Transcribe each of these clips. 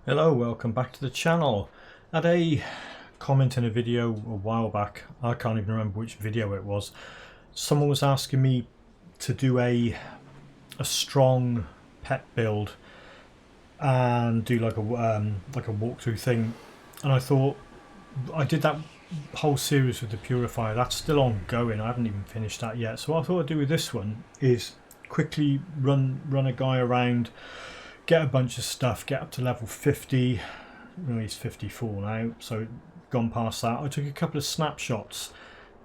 Hello, welcome back to the channel. I had a comment in a video a while back, I can't even remember which video it was. Someone was asking me to do a strong pet build and do like a walkthrough thing, and I thought I did that whole series with the purifier. That's still ongoing, I haven't even finished that yet. So what I thought I'd do with this one is quickly run a guy around, get a bunch of stuff, get up to level 50. Well, he's 54 now, so gone past that. I took a couple of snapshots,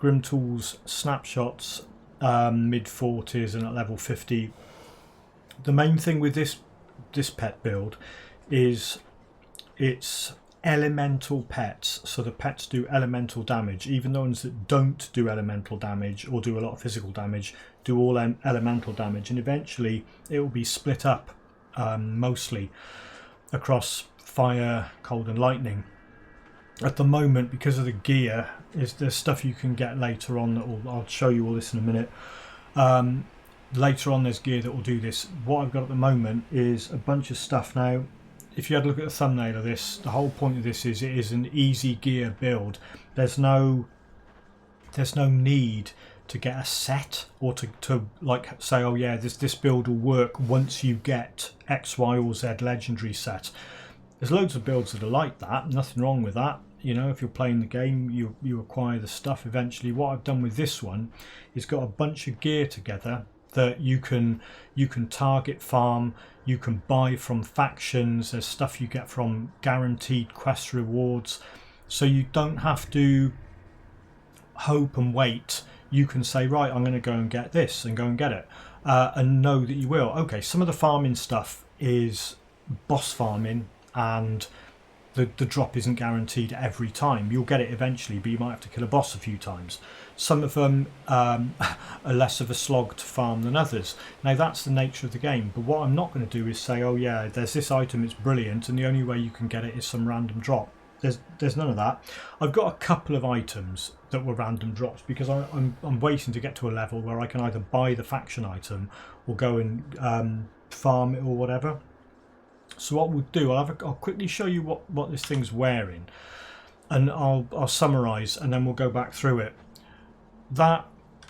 Grimtools snapshots, mid 40s and at level 50. The main thing with this pet build is it's elemental pets, so the pets do elemental damage. Even the ones that don't do elemental damage or do a lot of physical damage do all elemental damage, and eventually it will be split up mostly across fire, cold and lightning. At the moment, because of the gear, there's stuff you can get later on that I'll show you all this in a minute. Later on there's gear that will do this. What I've got at the moment is a bunch of stuff. Now if you had a look at the thumbnail of this, the whole point of this is it is an easy gear build. There's no need to get a set or to like say, oh yeah, this build will work once you get X, Y or Z legendary set. There's loads of builds that are like that, nothing wrong with that. You know, if you're playing the game, you acquire the stuff eventually. What I've done with this one is got a bunch of gear together that you can target farm, you can buy from factions. There's stuff you get from guaranteed quest rewards, so you don't have to hope and wait. You can say, right, I'm going to go and get this and go and get it, and know that you will. Okay, some of the farming stuff is boss farming, and the drop isn't guaranteed every time. You'll get it eventually, but you might have to kill a boss a few times. Some of them are less of a slog to farm than others. Now that's the nature of the game, but what I'm not going to do is say, oh yeah, there's this item, it's brilliant, and the only way you can get it is some random drop. There's none of that. I've got a couple of items that were random drops because I'm waiting to get to a level where I can either buy the faction item or go and farm it or whatever. So what we'll do, I'll quickly show you what this thing's wearing, and I'll summarise, and then we'll go back through it. That,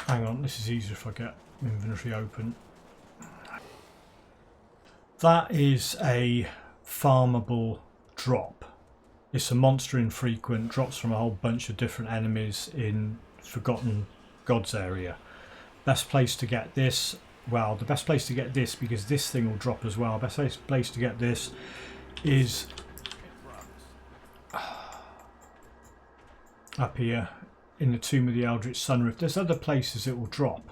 hang on, this is easier if I get inventory open. That is a farmable drop. It's a monster infrequent, drops from a whole bunch of different enemies in Forgotten Gods area. Best place to get this, well, the best place to get this, because this thing will drop as well, best place to get this is up here in the Tomb of the Eldritch Sunrift. There's other places it will drop,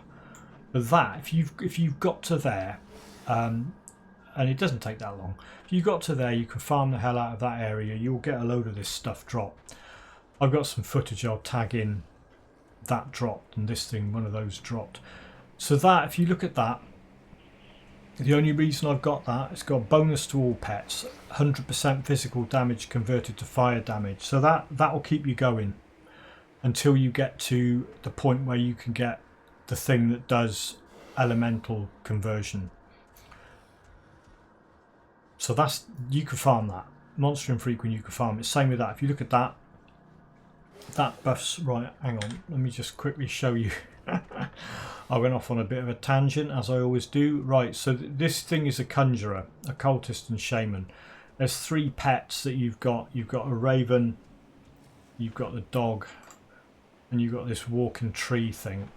but that, if you've got to there, and it doesn't take that long, if you got to there, you can farm the hell out of that area. You'll get a load of this stuff drop. I've got some footage I'll tag in that dropped, and this thing, one of those dropped. So that, if you look at that, the only reason I've got that, it's got bonus to all pets, 100% physical damage converted to fire damage. So that will keep you going until you get to the point where you can get the thing that does elemental conversion. So that's, you can farm that. Monster infrequent, you can farm it. Same with that. If you look at that, that buffs, right, hang on, let me just quickly show you. I went off on a bit of a tangent, as I always do. Right, so this thing is a conjurer, a cultist and shaman. There's three pets that you've got. You've got a raven, you've got the dog, and you've got this walking tree thing.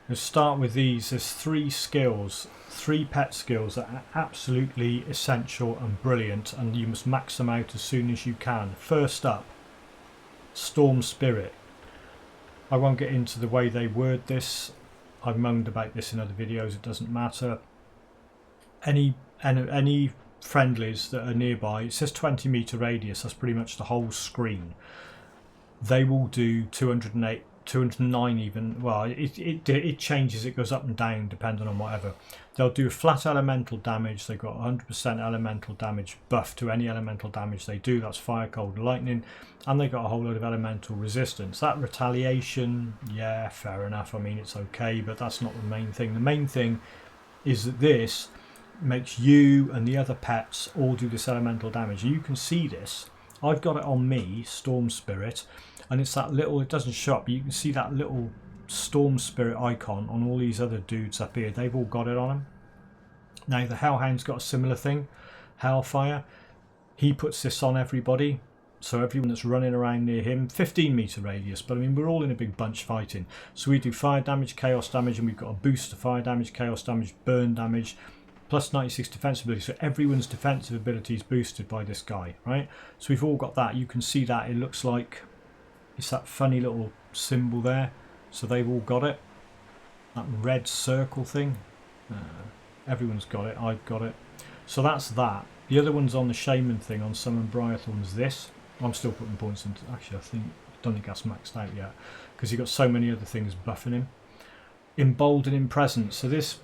Let's start with these. There's three skills, three pet skills that are absolutely essential and brilliant, and you must max them out as soon as you can. First up, Storm Spirit. I won't get into the way they word this. I've moaned about this in other videos, it doesn't matter. Any friendlies that are nearby, it says 20 meter radius, that's pretty much the whole screen. They will do 208, 209 even, well it changes, it goes up and down depending on whatever. They'll do flat elemental damage. They've got 100% elemental damage buff to any elemental damage they do, that's fire, cold and lightning, and they've got a whole load of elemental resistance. That retaliation, yeah, fair enough, I mean it's okay, but that's not the main thing. The main thing is that this makes you and the other pets all do this elemental damage. You can see this. I've got it on me, Storm Spirit, and it's that little, it doesn't show up, but you can see that little Storm Spirit icon on all these other dudes up here. They've all got it on them. Now the Hellhound's got a similar thing, Hellfire. He puts this on everybody, so everyone that's running around near him, 15 meter radius, but I mean we're all in a big bunch fighting. So we do fire damage, chaos damage, and we've got a boost to fire damage, chaos damage, burn damage, plus 96 defense ability. So everyone's defensive ability is boosted by this guy, right? So we've all got that. You can see that it looks like it's that funny little symbol there. So they've all got it. That red circle thing. Everyone's got it. I've got it. So that's that. The other one's on the Shaman thing on Summon Briarthorn's this. I'm still putting points into. Actually, don't think that's maxed out yet because you've got so many other things buffing him. Emboldening Presence. So this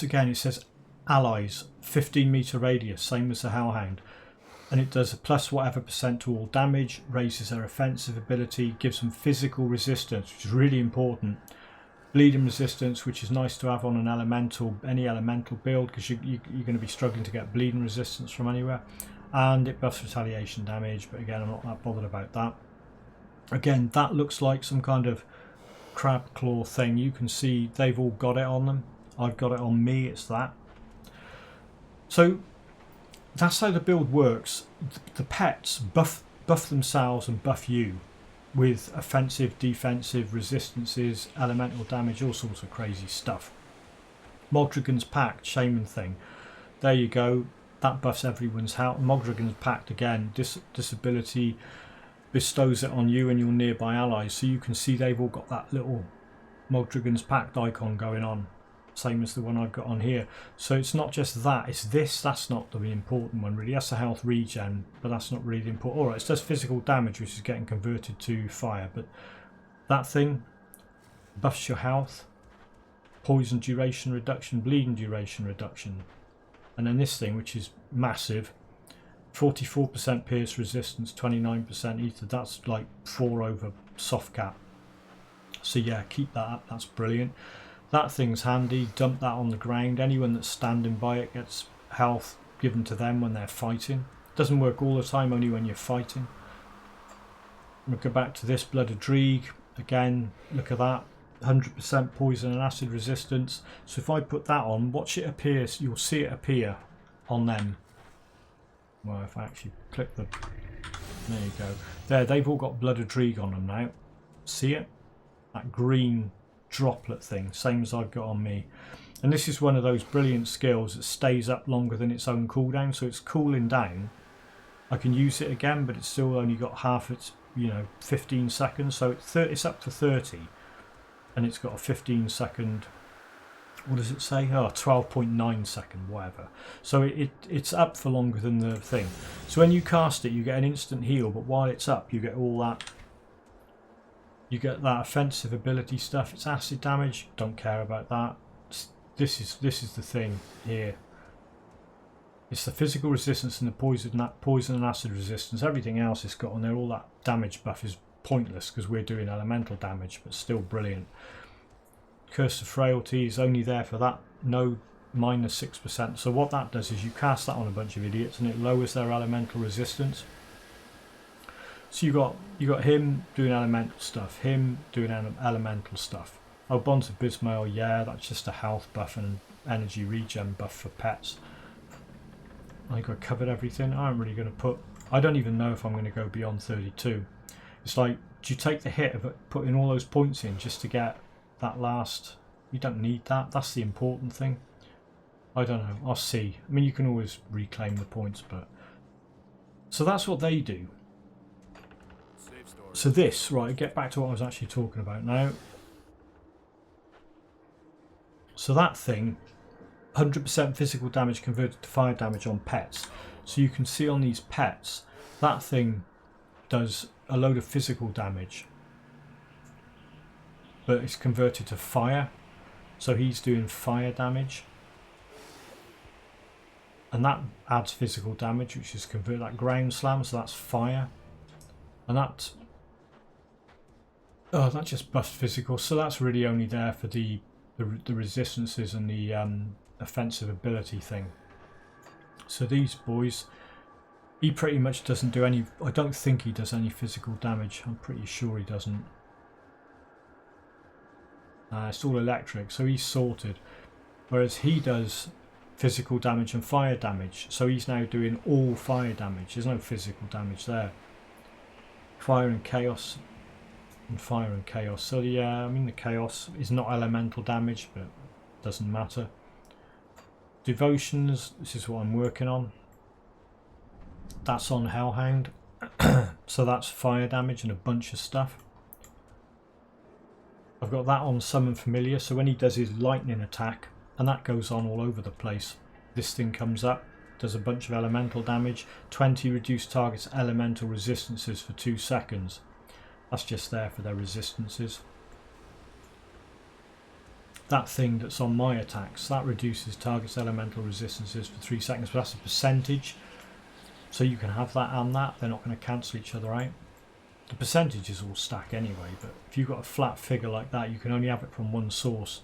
again, it says allies, 15 meter radius, same as the Hellhound, and it does a plus whatever % to all damage, raises their offensive ability, gives them physical resistance, which is really important. Bleeding resistance, which is nice to have on an elemental, any elemental build, because you're going to be struggling to get bleeding resistance from anywhere. And it buffs retaliation damage, but again, I'm not that bothered about that. Again, that looks like some kind of crab claw thing. You can see they've all got it on them. I've got it on me, it's that. So that's how the build works. The pets buff themselves and buff you with offensive, defensive, resistances, elemental damage, all sorts of crazy stuff. Mogdragon's Pact, Shaman thing. There you go. That buffs everyone's health. Mogdragon's Pact again, disability, bestows it on you and your nearby allies. So you can see they've all got that little Mogdragon's Pact icon going on. Same as the one I've got on here. So it's not just that, it's this. That's not the important one really. That's a health regen, but that's not really the important. Alright, it does physical damage, which is getting converted to fire, but that thing buffs your health, poison duration reduction, bleeding duration reduction, and then this thing, which is massive, 44% pierce resistance, 29% ether. That's like 4 over soft cap. So yeah, keep that up, that's brilliant. That thing's handy. Dump that on the ground. Anyone that's standing by it gets health given to them when they're fighting. Doesn't work all the time, only when you're fighting. We'll go back to this Blood of Dreeg. Again, look at that. 100% poison and acid resistance. So if I put that on, watch it appear. You'll see it appear on them. Well, if I actually click the... There you go. There, they've all got Blood of Dreeg on them now. See it? That green droplet thing, same as I've got on me. And this is one of those brilliant skills that stays up longer than its own cooldown, so it's cooling down. I can use it again, but it's still only got half its, 15 seconds, so it's up to 30, and it's got a 15 second, what does it say? Oh, 12.9 second, whatever. So it's up for longer than the thing. So when you cast it, you get an instant heal, but while it's up, you get all that. You get that offensive ability stuff. It's acid damage. Don't care about that. This is the thing here. It's the physical resistance and the poison and acid resistance. Everything else it's got on there. All that damage buff is pointless because we're doing elemental damage, but still brilliant. Curse of Frailty is only there for that. No, minus 6%. So what that does is you cast that on a bunch of idiots and it lowers their elemental resistance. So you got him doing elemental stuff, him doing elemental stuff. Oh, Bonds of Bismail, yeah, that's just a health buff and energy regen buff for pets. I think I covered everything. I'm really going to put... I don't even know if I'm going to go beyond 32. It's like, do you take the hit of putting all those points in just to get that last... You don't need that. That's the important thing. I don't know. I'll see. I mean, you can always reclaim the points, but... So that's what they do. So this, right, get back to what I was actually talking about now. So that thing, 100% physical damage converted to fire damage on pets. So you can see on these pets, that thing does a load of physical damage. But it's converted to fire. So he's doing fire damage. And that adds physical damage, which is converted that ground slam, so that's fire. And that just buffs physical, so that's really only there for the the resistances and the offensive ability thing. So these boys, he pretty much doesn't do any, I don't think he does any physical damage. I'm pretty sure he doesn't. It's all electric, so he's sorted. Whereas he does physical damage and fire damage. So he's now doing all fire damage. There's no physical damage there. Fire and chaos. And fire and chaos. So yeah, I mean the chaos is not elemental damage, but doesn't matter. Devotions, this is what I'm working on. That's on Hellhound. So that's fire damage and a bunch of stuff. I've got that on Summon Familiar, so when he does his lightning attack, and that goes on all over the place, this thing comes up, does a bunch of elemental damage, 20 reduced targets elemental resistances for 2 seconds. That's just there for their resistances. That thing that's on my attacks, that reduces targets elemental resistances for 3 seconds, but that's a percentage. So you can have that and that, they're not going to cancel each other out. The percentages all stack anyway, but if you've got a flat figure like that, you can only have it from one source.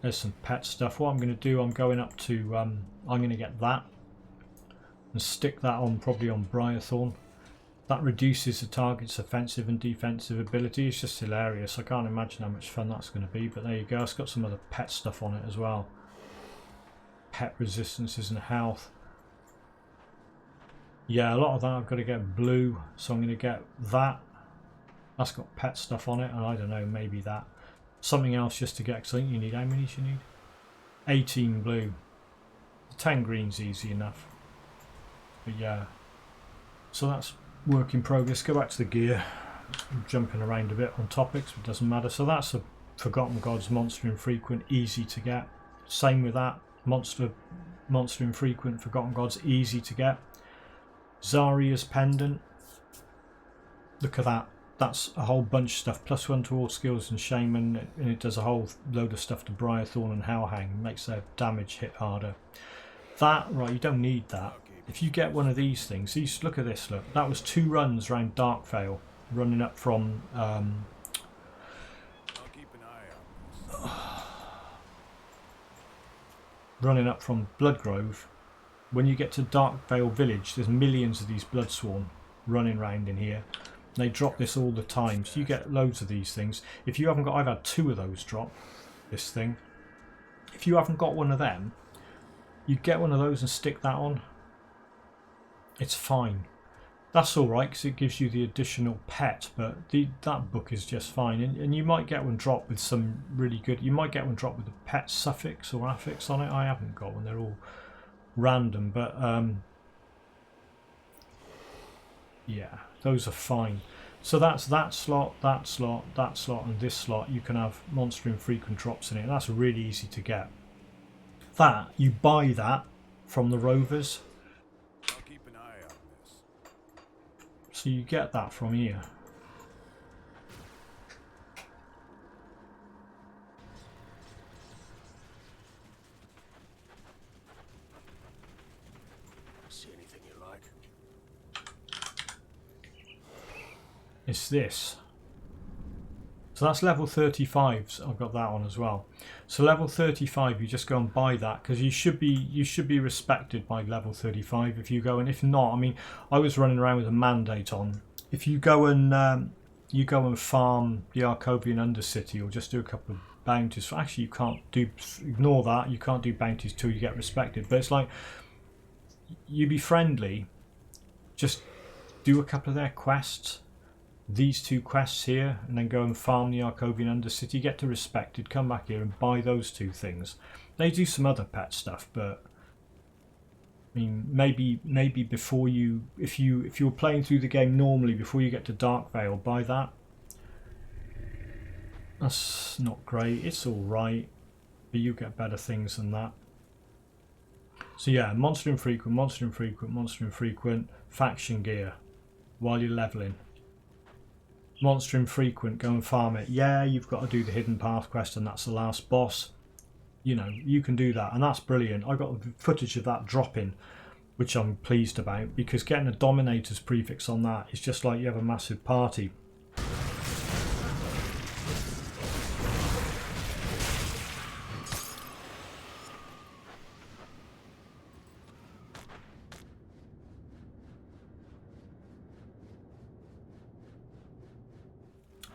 There's some pet stuff. What I'm going to do, I'm going up to, I'm going to get that and stick that on, probably on Briarthorn. That reduces the target's offensive and defensive ability. It's just hilarious. I can't imagine how much fun that's going to be, but there you go. It's got some other pet stuff on it as well. Pet resistances and health. Yeah, a lot of that I've got to get blue, so I'm going to get that. That's got pet stuff on it, and I don't know, maybe that. Something else just to get, because I think you need, how many do you need? 18 blue. 10 green's easy enough. But yeah. So that's work in progress. Go back to the gear. I'm jumping around a bit on topics, but it doesn't matter. So that's a Forgotten Gods monster infrequent, easy to get. Same with that. Monster infrequent, Forgotten Gods, easy to get. Zarya's pendant. Look at that. That's a whole bunch of stuff. +1 to all skills and shaman, and it does a whole load of stuff to Briarthorn and Hellhound. Makes their damage hit harder. That, right, you don't need that. If you get one of these things, look at this, look. That was 2 runs around Darkvale, running up from I'll keep an eye on this. running up from Bloodgrove. When you get to Darkvale Village, there's millions of these Bloodsworn running around in here. They drop this all the time, so you get loads of these things. If you haven't got, I've had 2 of those drop, this thing. If you haven't got one of them, you get one of those and stick that on. It's fine. That's alright, because it gives you the additional pet, but that book is just fine. And you might get one drop with some really good, you might get one drop with a pet suffix or affix on it. I haven't got one, they're all random, but yeah, those are fine. So that's that slot, that slot, that slot, and this slot. You can have monster infrequent drops in it, and that's really easy to get. That, you buy that from the Rovers. I'll keep an eye on this. So you get that from here. See anything you like? It's this. So that's level 35. So I've got that on as well. So level 35, you just go and buy that, because you should be respected by level 35 if you go. And if not, I mean, I was running around with a mandate on. If you go and farm the Arcovian Undercity, or just do a couple of bounties. Actually, you can't do. Ignore that. You can't do bounties till you get respected. But it's like, you be friendly. Just do a couple of their quests. These 2 quests here, and then go and farm the Arcovian Undercity, get to respected, come back here and buy those 2 things. They do some other pet stuff, but I mean, maybe before you, if you're playing through the game normally, before you get to Darkvale, buy that. That's not great. It's all right, but you get better things than that. So yeah, monster infrequent, monster infrequent, monster infrequent, faction gear while you're leveling. Monster infrequent, go and farm it. Yeah, you've got to do the hidden path quest, and that's the last boss. You know, you can do that, and that's brilliant. I got footage of that dropping, which I'm pleased about, because getting a Dominator's prefix on that is just like you have a massive party.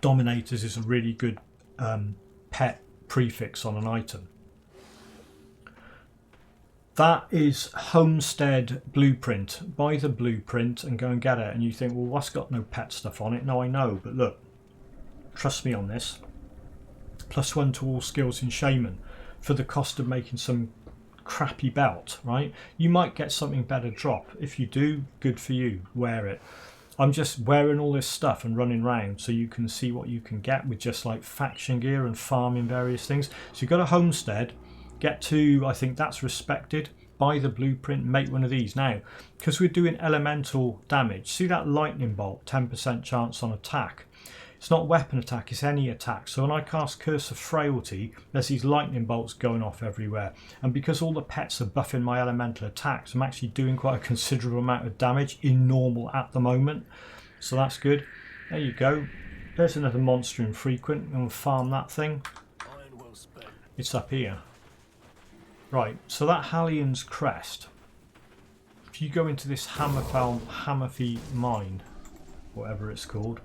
Dominators is a really good pet prefix on an item. That is Homestead Blueprint. Buy the blueprint and go and get it. And you think, well, that's got no pet stuff on it. No, I know, but look, trust me on this. +1 to all skills in Shaman for the cost of making some crappy belt, right? You might get something better drop. If you do, good for you. Wear it. I'm just wearing all this stuff and running around so you can see what you can get with just like faction gear and farming various things. So you've got a homestead, get to, I think that's respected, buy the blueprint, make one of these. Now, because we're doing elemental damage, see that lightning bolt, 10% chance on attack. It's not weapon attack, it's any attack. So when I cast Curse of Frailty, there's these lightning bolts going off everywhere. And because all the pets are buffing my elemental attacks, I'm actually doing quite a considerable amount of damage in normal at the moment. So that's good. There you go. There's another monster infrequent. I'm going to farm that thing. It's up here. Right, so that Hallion's Crest. If you go into this Hammerfell mine, whatever it's called,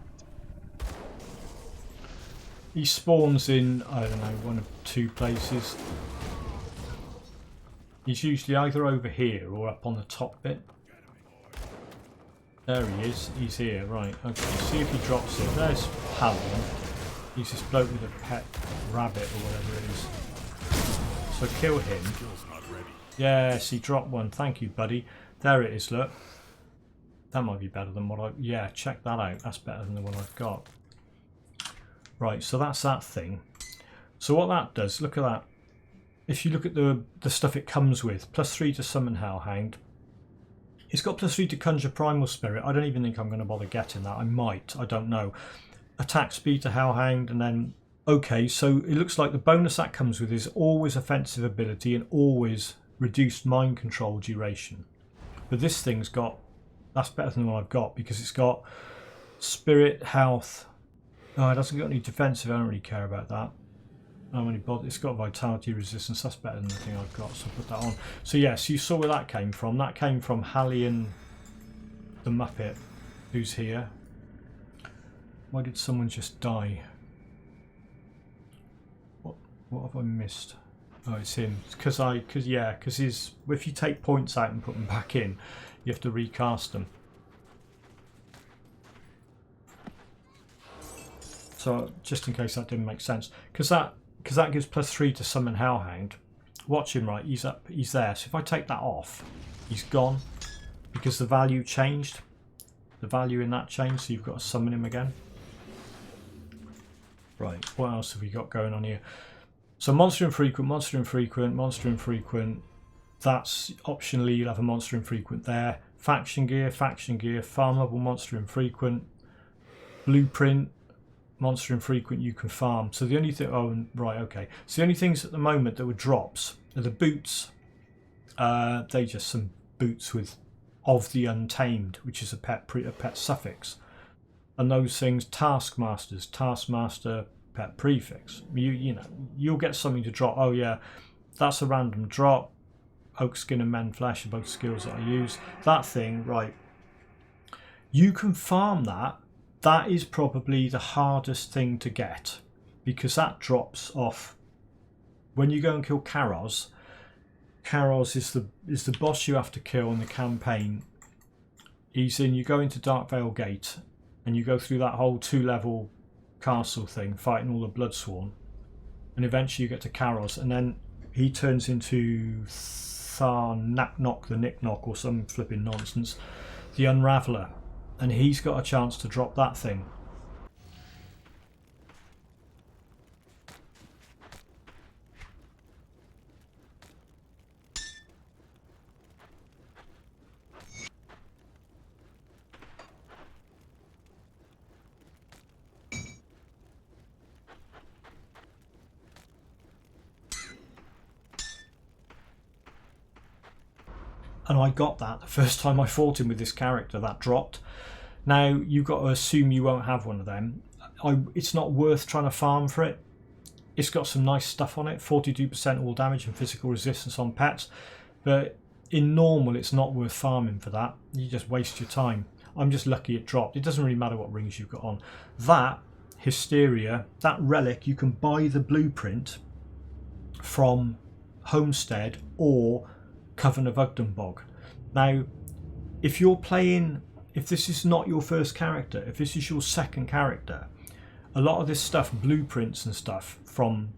he spawns in, I don't know, one of two places. He's usually either over here or up on the top bit. There he is. He's here. Right. Okay. See if he drops it. There's Hallion. He's this bloke with a pet rabbit or whatever it is. So kill him. Yes, he dropped one. Thank you, buddy. There it is. Look. That might be better than what I... Yeah, check that out. That's better than the one I've got. Right, so that's that thing. So what that does, look at that. If you look at the stuff it comes with, +3 to summon Hellhound. It's got +3 to conjure Primal Spirit. I don't even think I'm going to bother getting that. I might, I don't know. Attack speed to Hellhound, and then... Okay, so it looks like the bonus that comes with is always offensive ability and always reduced mind control duration. But this thing's got... That's better than the one I've got, because it's got Spirit, Health... Oh, it hasn't got any defensive, I don't really care about that. I don't really bother. It's got vitality resistance, that's better than the thing I've got, so I'll put that on. So yes, you saw where that came from. That came from Hallion the Muppet, who's here. Why did someone just die? What have I missed? Oh, it's him. Because if you take points out and put them back in, you have to recast them. So just in case that didn't make sense, because that gives +3 to summon Hellhound. Watch him, right? He's up, he's there. So if I take that off, he's gone because the value changed. The value in that changed, so you've got to summon him again. Right. What else have we got going on here? So monster infrequent, monster infrequent, monster infrequent. That's optionally you'll have a monster infrequent there. Faction gear, farmable monster infrequent, blueprint. Monster infrequent you can farm. So the only thing, oh right, okay. So the only things at the moment that were drops are the boots. They just some boots with of the Untamed, which is a pet suffix, and those things taskmaster pet prefix. You know you'll get something to drop. Oh yeah, that's a random drop. Oak skin and men flesh are both skills that I use. That thing, right? You can farm that. That is probably the hardest thing to get, because that drops off when you go and kill Karos. Karos is the boss you have to kill in the campaign. You go into Darkvale Gate and you go through that whole 2-level castle thing, fighting all the Bloodsworn, and eventually you get to Karos, and then he turns into Tharnaknok the Nicknock or some flipping nonsense, the Unraveler. And he's got a chance to drop that thing. And I got that the first time I fought him with this character, that dropped. Now, you've got to assume you won't have one of them. It's not worth trying to farm for it. It's got some nice stuff on it, 42% all damage and physical resistance on pets. But in normal, it's not worth farming for that. You just waste your time. I'm just lucky it dropped. It doesn't really matter what rings you've got on. That Hysteria, that relic, you can buy the blueprint from Homestead or Coven of Ugdenbog. Now, if you're playing, if this is not your first character, if this is your second character, a lot of this stuff, blueprints and stuff from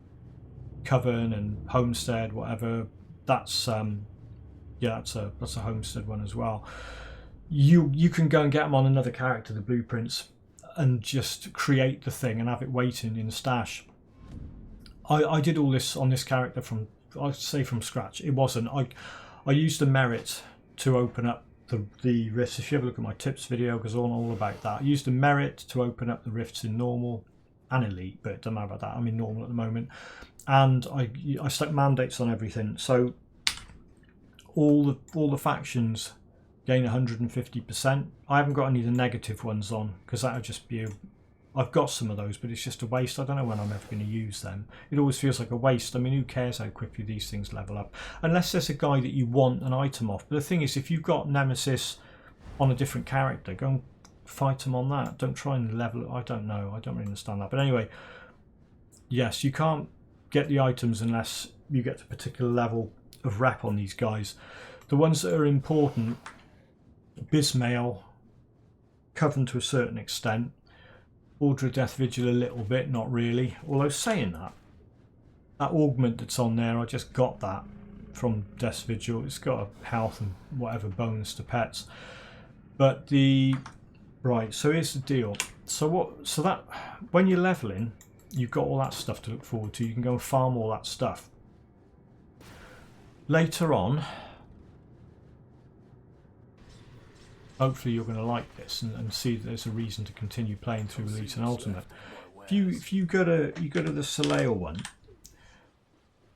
Coven and Homestead, whatever, that's yeah, that's a Homestead one as well. You can go and get them on another character, the blueprints, and just create the thing and have it waiting in the stash. I did all this on this character from, I'd say, from scratch. It wasn't, I used the merit to open up the rifts. If you ever look at my tips video, it goes on all about that. I used the merit to open up the rifts in normal and elite, but it doesn't matter about that. I'm in normal at the moment, and I stuck mandates on everything, so all the factions gain 150%. I haven't got any of the negative ones on because that would just be I've got some of those, but it's just a waste. I don't know when I'm ever going to use them. It always feels like a waste. I mean, who cares how quickly these things level up? Unless there's a guy that you want an item off. But the thing is, if you've got Nemesis on a different character, go and fight them on that. Don't try and level it. I don't know. I don't really understand that. But anyway, yes, you can't get the items unless you get to a particular level of rep on these guys. The ones that are important, Bismail, Coven to a certain extent, Order of Death Vigil a little bit, not really. Although saying that augment that's on there, I just got that from Death Vigil. It's got a health and whatever bonus to pets. But right, so here's the deal. So that when you're leveling, you've got all that stuff to look forward to. You can go and farm all that stuff. Later on, hopefully you're going to like this and see that there's a reason to continue playing through Elite and Ultimate. If you go to the Soleil one,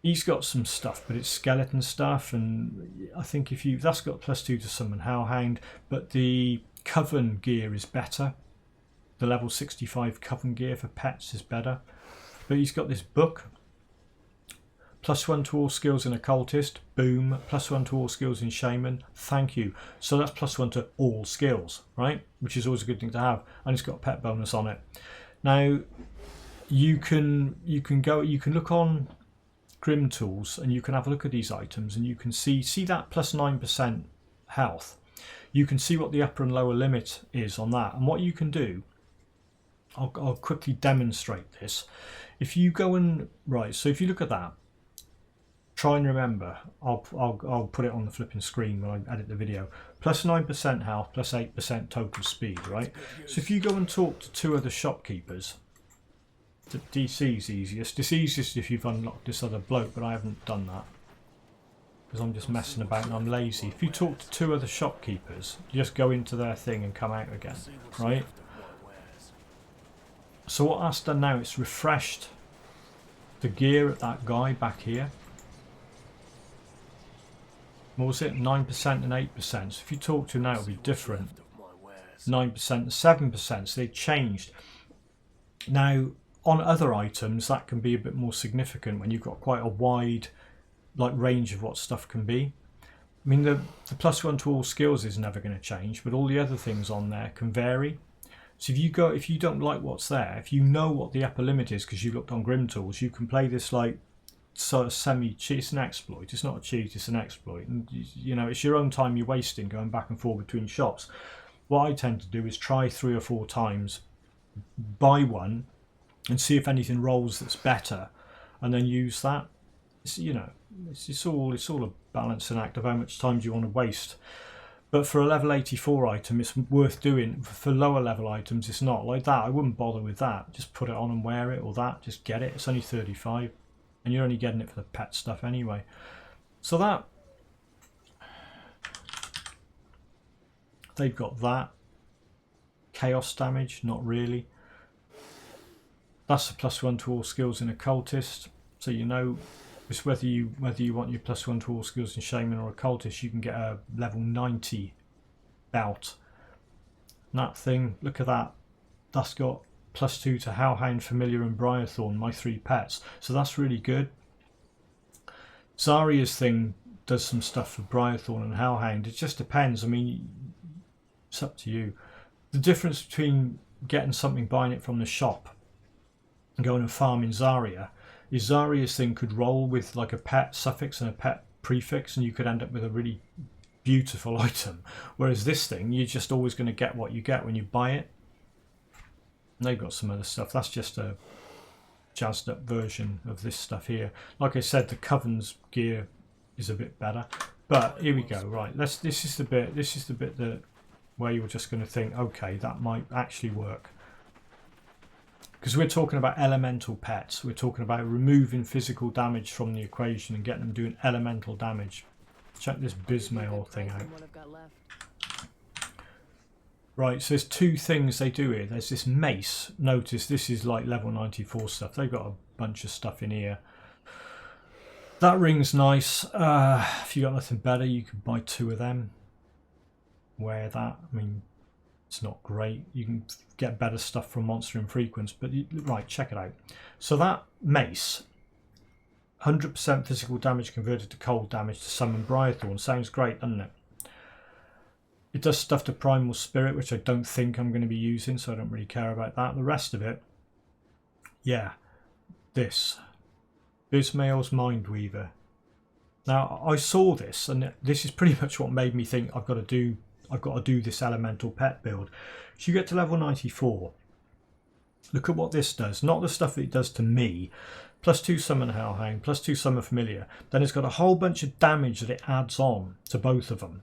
he's got some stuff, but it's skeleton stuff, and I think that's got +2 to summon Hellhound, but the Coven gear is better. The level 65 Coven gear for pets is better. But he's got this book. +1 to all skills in Occultist, boom. +1 to all skills in Shaman, thank you. So that's +1 to all skills, right? Which is always a good thing to have. And it's got a pet bonus on it. Now, you can look on Grimtools and you can have a look at these items and you can see that +9% health. You can see what the upper and lower limit is on that. And what you can do, I'll quickly demonstrate this. If you go and, right, so if you look at that, try and remember, I'll put it on the flipping screen when I edit the video. +9% health, +8% total speed, right? So if you go and talk to 2 other shopkeepers, DC's easiest. It's easiest if you've unlocked this other bloke, but I haven't done that because I'm just messing about and I'm lazy. If you talk to 2 other shopkeepers, you just go into their thing and come out again, right? So what that's done now, it's refreshed the gear at that guy back here. What was it? 9% and 8%. So if you talk to him now, it'll be different. 9% and 7%. So they changed. Now, on other items, that can be a bit more significant when you've got quite a wide range of what stuff can be. I mean, the +1 to all skills is never going to change, but all the other things on there can vary. So if you don't like what's there, if you know what the upper limit is because you looked on Grimtools, you can play this sort of semi-cheat. It's an exploit. It's not a cheat, it's an exploit. And you know, it's your own time you're wasting going back and forth between shops. What I tend to do is try 3 or 4 times, buy one, and see if anything rolls that's better, and then use that. It's all a balancing act of how much time do you want to waste. But for a level 84 item, it's worth doing. For lower level items, it's not like that. I wouldn't bother with that. Just put it on and wear it, or that. Just get it. It's only 35. And you're only getting it for the pet stuff anyway. So that, they've got that. Chaos damage, not really. That's a +1 to all skills in Occultist. So you know, it's whether you want your +1 to all skills in Shaman or Occultist, you can get a level 90 belt. And that thing, look at that. That's got +2 to Hellhound, Familiar and Briarthorn, my 3 pets. So that's really good. Zarya's thing does some stuff for Briarthorn and Hellhound. It just depends. I mean, it's up to you. The difference between getting something, buying it from the shop, and going and farming Zarya, is Zarya's thing could roll with like a pet suffix and a pet prefix, and you could end up with a really beautiful item. Whereas this thing, you're just always going to get what you get when you buy it. And they've got some other stuff. That's just a jazzed up version of this stuff here. Like I said, the Coven's gear is a bit better. But here we go. Right, this is the bit that where you're just going to think, okay, that might actually work. Because we're talking about elemental pets. We're talking about removing physical damage from the equation and getting them doing elemental damage. Check this Bismail thing out. Right, so there's two things they do here. There's this mace. Notice this is like level 94 stuff. They've got a bunch of stuff in here. That ring's nice. If you got nothing better, you could buy 2 of them. Wear that. I mean, it's not great. You can get better stuff from Monster Infrequence, but right, check it out. So that mace, 100% physical damage converted to cold damage to summon Briarthorn. Sounds great, doesn't it? It does stuff to Primal Spirit, which I don't think I'm going to be using, so I don't really care about that. The rest of it, yeah, this. Bismail's Mindweaver. Now, I saw this, and this is pretty much what made me think I've got to do this elemental pet build. So you get to level 94. Look at what this does. Not the stuff that it does to me. +2 summon Hellhound, +2 summon Familiar. Then it's got a whole bunch of damage that it adds on to both of them.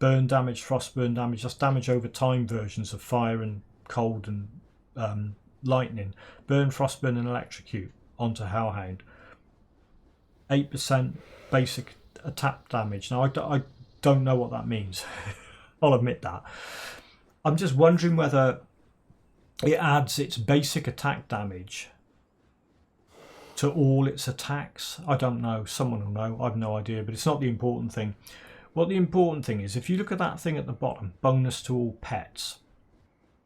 Burn damage, frostburn damage. That's damage over time versions of fire and cold and lightning. Burn, frostburn and electrocute onto Hellhound. 8% basic attack damage. Now I don't know what that means. I'll admit that. I'm just wondering whether it adds its basic attack damage to all its attacks. I don't know. Someone will know. I've no idea, but it's not the important thing. What the important thing is, if you look at that thing at the bottom, bonus to all pets,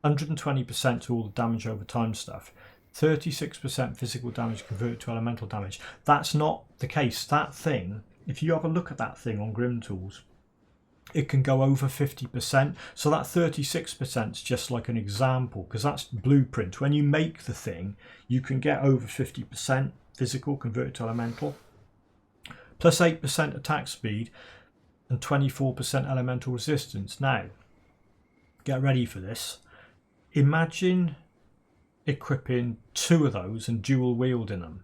120% to all the damage over time stuff, 36% physical damage converted to elemental damage. That's not the case. That thing, if you have a look at that thing on Grimtools, it can go over 50%. So that 36% is just like an example, because that's blueprint. When you make the thing, you can get over 50% physical converted to elemental, plus 8% attack speed and 24% elemental resistance. Now, get ready for this. Imagine equipping 2 of those and dual wielding them.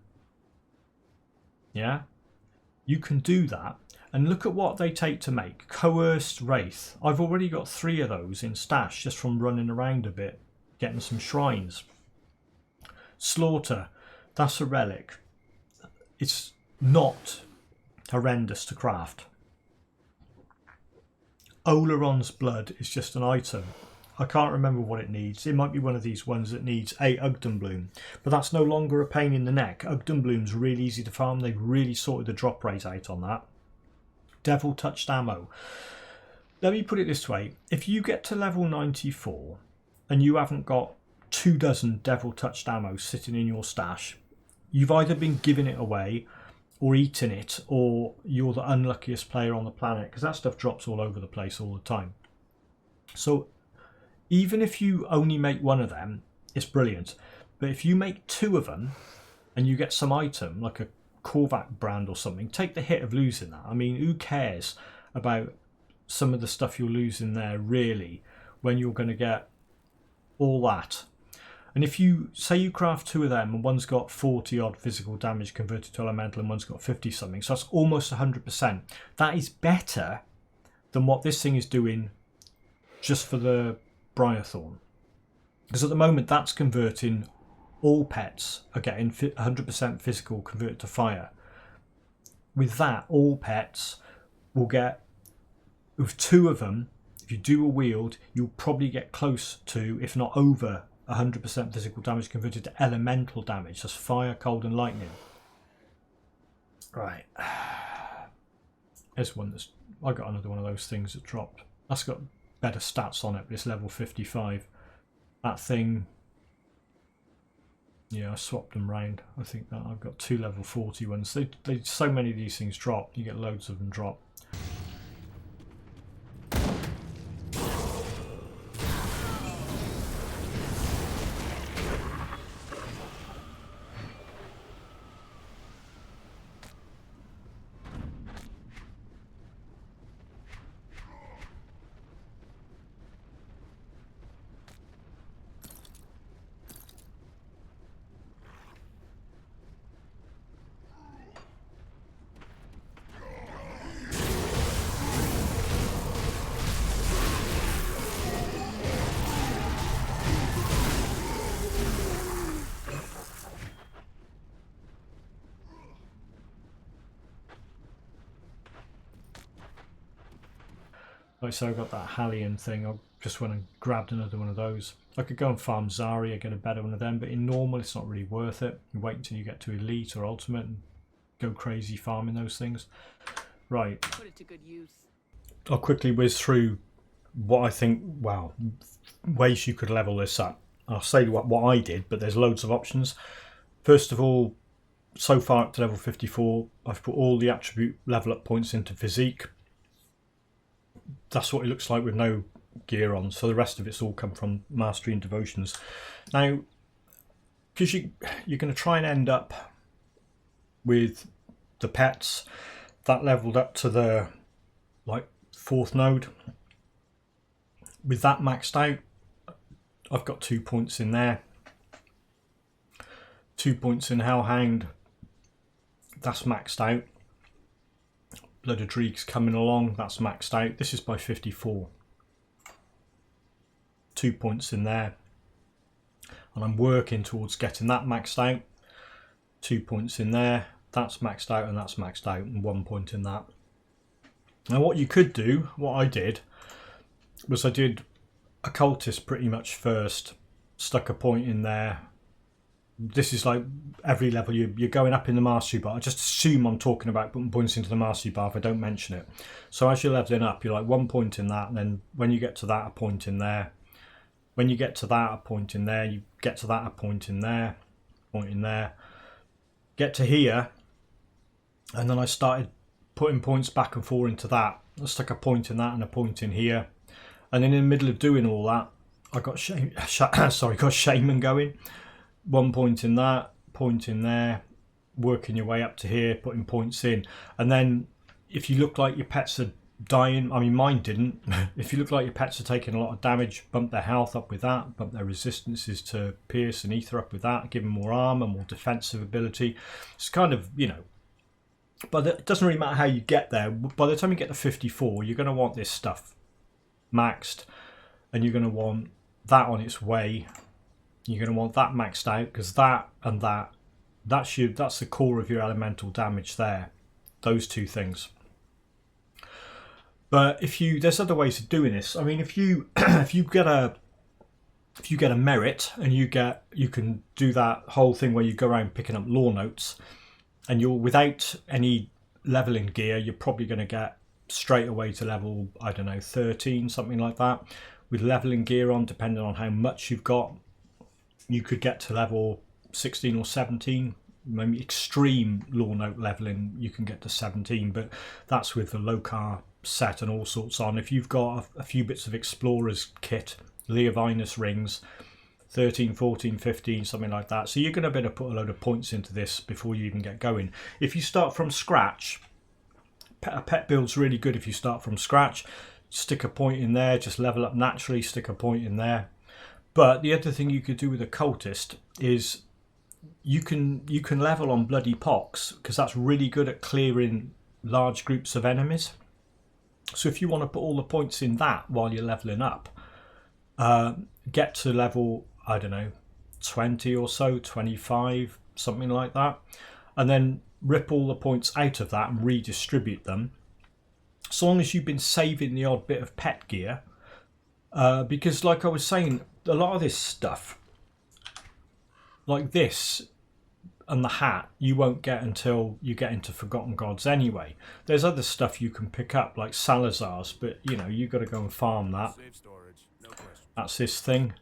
Yeah? You can do that. And look at what they take to make. Coerced Wraith. I've already got 3 of those in stash just from running around a bit, getting some shrines. Slaughter. That's a relic. It's not horrendous to craft. Oleron's Blood is just an item. I can't remember what it needs. It might be one of these ones that needs a Ugden Bloom. But that's no longer a pain in the neck. Ugden Bloom's really easy to farm. They've really sorted the drop rate out on that. Devil Touched Ammo. Let me put it this way. If you get to level 94 and you haven't got 24 Devil Touched Ammo sitting in your stash, you've either been giving it away or eating it, or you're the unluckiest player on the planet, because that stuff drops all over the place all the time. So even if you only make 1 of them, it's brilliant. But if you make 2 of them and you get some item like a Korvac brand or something, take the hit of losing that. I mean, who cares about some of the stuff you're losing there really, when you're going to get all that? And if you say you craft 2 of them and one's got 40 odd physical damage converted to elemental and one's got 50 something, so that's almost 100%. That is better than what this thing is doing just for the Briarthorn, because at the moment that's converting, all pets are getting 100% physical converted to fire. With that, all pets will get, with 2 of them, if you do a wield, you'll probably get close to, if not over, 100% physical damage converted to elemental damage. That's fire, cold and lightning. Right. There's one that's, I got another one of those things that dropped. That's got better stats on it, but it's level 55. That thing, yeah, I swapped them round. I think that I've got 2 level 40 ones. They so many of these things drop. You get loads of them drop. Like I say, I've got that Hallian thing. I just went and grabbed another one of those. I could go and farm Zarya, get a better one of them, but in normal it's not really worth it. You wait until you get to elite or ultimate and go crazy farming those things. Right. Put it to good use. I'll quickly whiz through what I think, well, ways you could level this up. I'll say what I did, but there's loads of options. First of all, so far up to level 54, I've put all the attribute level up points into physique. That's what it looks like with no gear on, so the rest of it's all come from mastery and devotions. Now, because you're going to try and end up with the pets that leveled up to the like 4th node. With that maxed out, I've got 2 points in there, 2 points in Hellhound, that's maxed out. Blood of Dreeg's coming along, that's maxed out. This is by 54. 2 points in there. And I'm working towards getting that maxed out. 2 points in there, that's maxed out and that's maxed out, and 1 point in that. Now what you could do, what I did, was I did occultist pretty much first, stuck a point in there. This is like every level you're going up in the mastery bar. I just assume I'm talking about putting points into the mastery bar if I don't mention it. So as you're leveling up, you're like 1 point in that, and then when you get to that, a point in there. When you get to that, a point in there. You get to that, a point in there, point in there. Get to here, and then I started putting points back and forth into that. I stuck a point in that and a point in here. And then in the middle of doing all that, I got got Shaman going. 1 point in that, point in there, working your way up to here, putting points in. And then if you look like your pets are dying, I mean mine didn't, if you look like your pets are taking a lot of damage, bump their health up with that, bump their resistances to pierce and ether up with that, give them more armor, more defensive ability. It's kind of, you know, but it doesn't really matter how you get there. By the time you get to 54, you're going to want this stuff maxed, and you're going to want that on its way. You're going to want that maxed out, because that and that's the core of your elemental damage there, those two things. But there's other ways of doing this. I mean, if you get a merit and you can do that whole thing where you go around picking up lore notes, and you're without any leveling gear, you're probably going to get straight away to level, I don't know, 13, something like that. With leveling gear on, depending on how much you've got, you could get to level 16 or 17. Maybe extreme lore note leveling, you can get to 17, but that's with the Lokar set and all sorts on. If you've got a few bits of Explorer's kit, Leovinus rings, 13, 14, 15, something like that. So you're going to be able to put a load of points into this before you even get going. If you start from scratch, a pet build's really good if you start from scratch. Stick a point in there, just level up naturally, stick a point in there. But the other thing you could do with a cultist is you can level on bloody pox, because that's really good at clearing large groups of enemies. So if you want to put all the points in that while you're leveling up, get to level, I don't know, 20 or so, 25, something like that, and then rip all the points out of that and redistribute them. So long as you've been saving the odd bit of pet gear, because like I was saying, a lot of this stuff, like this and the hat, you won't get until you get into Forgotten Gods anyway. There's other stuff you can pick up, like Salazar's, but you know, you've got to go and farm that. Safe storage, no question. That's this thing.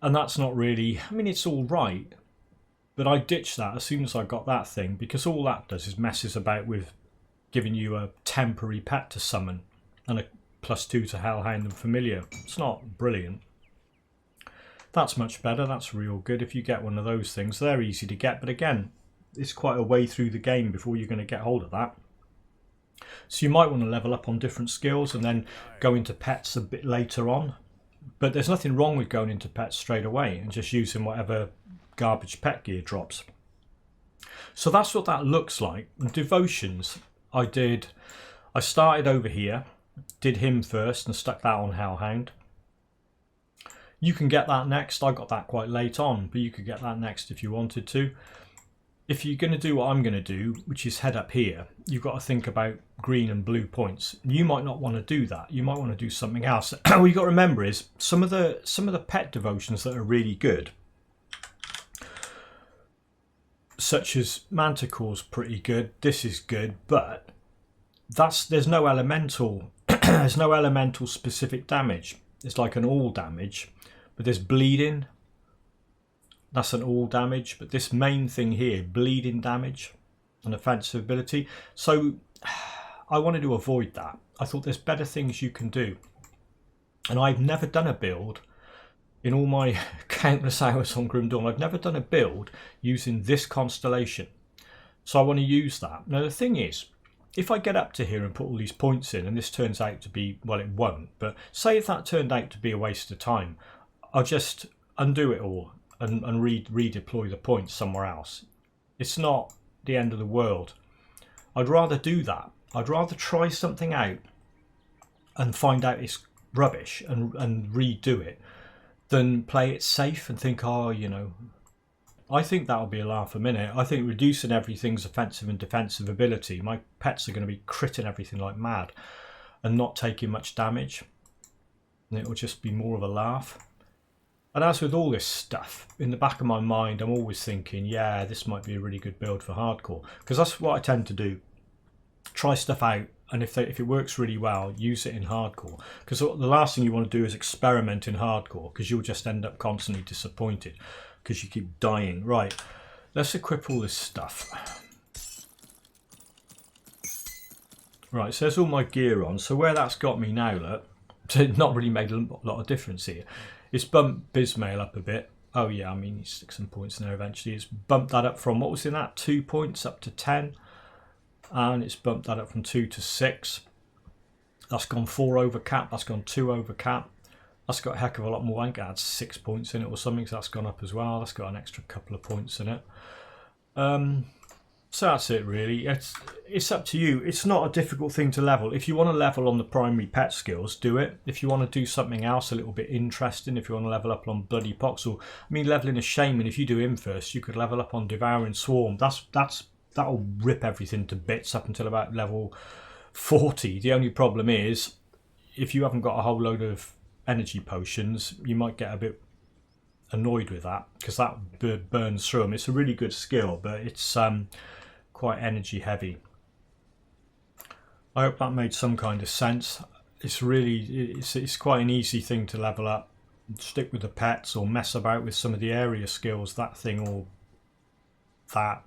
And that's not really, I mean, it's all right, but I ditched that as soon as I got that thing, because all that does is messes about with giving you a temporary pet to summon and a +2 to Hellhound and Familiar. It's not brilliant. That's much better. That's real good if you get one of those things. They're easy to get, but again, it's quite a way through the game before you're going to get hold of that. So you might want to level up on different skills and then go into pets a bit later on. But there's nothing wrong with going into pets straight away and just using whatever garbage pet gear drops. So that's what that looks like. And devotions, I started over here, did him first and stuck that on Hellhound. You can get that next. I got that quite late on, but you could get that next if you wanted to. if you're going to do what I'm going to do, which is head up here, you've got to think about green and blue points. You might not want to do that. You might want to do something else. What you've got to remember is some of the pet devotions that are really good, such as Manticore's pretty good. This is good, but there's no elemental there's no elemental specific damage. It's like an all damage, but there's bleeding. That's an all damage, but this main thing here, bleeding damage and offensive ability. So I wanted to avoid that. I thought there's better things you can do. And I've never done a build, in all my countless hours on Grim Dawn, I've never done a build using this constellation. So I want to use that. Now the thing is, if I get up to here and put all these points in, and this turns out to be, well, it won't, but say if that turned out to be a waste of time, I'll just undo it all and redeploy the points somewhere else. It's not the end of the world. I'd rather do that. I'd rather try something out and find out it's rubbish and redo it than play it safe and think, oh, you know, I think that'll be a laugh a minute. I think reducing everything's offensive and defensive ability, my pets are going to be critting everything like mad and not taking much damage. And it'll just be more of a laugh. And as with all this stuff, in the back of my mind, I'm always thinking, yeah, this might be a really good build for hardcore. Because that's what I tend to do. Try stuff out, and if it works really well, use it in hardcore. Because the last thing you want to do is experiment in hardcore, because you'll just end up constantly disappointed, because you keep dying. Right, let's equip all this stuff. Right, so there's all my gear on. So where that's got me now, look, it's not really made a lot of difference here. It's bumped Bismail up a bit. Oh yeah, I mean, you stick some points in there eventually. It's bumped that up from, what was in that, 2 points up to 10. And it's bumped that up from 2 to 6. That's gone 4 over cap. That's gone 2 over cap. That's got a heck of a lot more. I think it had 6 points in it or something, so that's gone up as well. That's got an extra couple of points in it. So that's it really. It's up to you. It's not a difficult thing to level. If you want to level on the primary pet skills, do it. If you want to do something else a little bit interesting, if you want to level up on Bloody Pox, or I mean leveling a Shaman, if you do him first, you could level up on Devouring Swarm. That'll rip everything to bits up until about level 40. The only problem is, if you haven't got a whole load of energy potions, you might get a bit annoyed with that, because that burns through them. It's a really good skill, but it's quite energy heavy. I hope that made some kind of sense. It's quite an easy thing to level up. Stick with the pets or mess about with some of the area skills, that thing or that.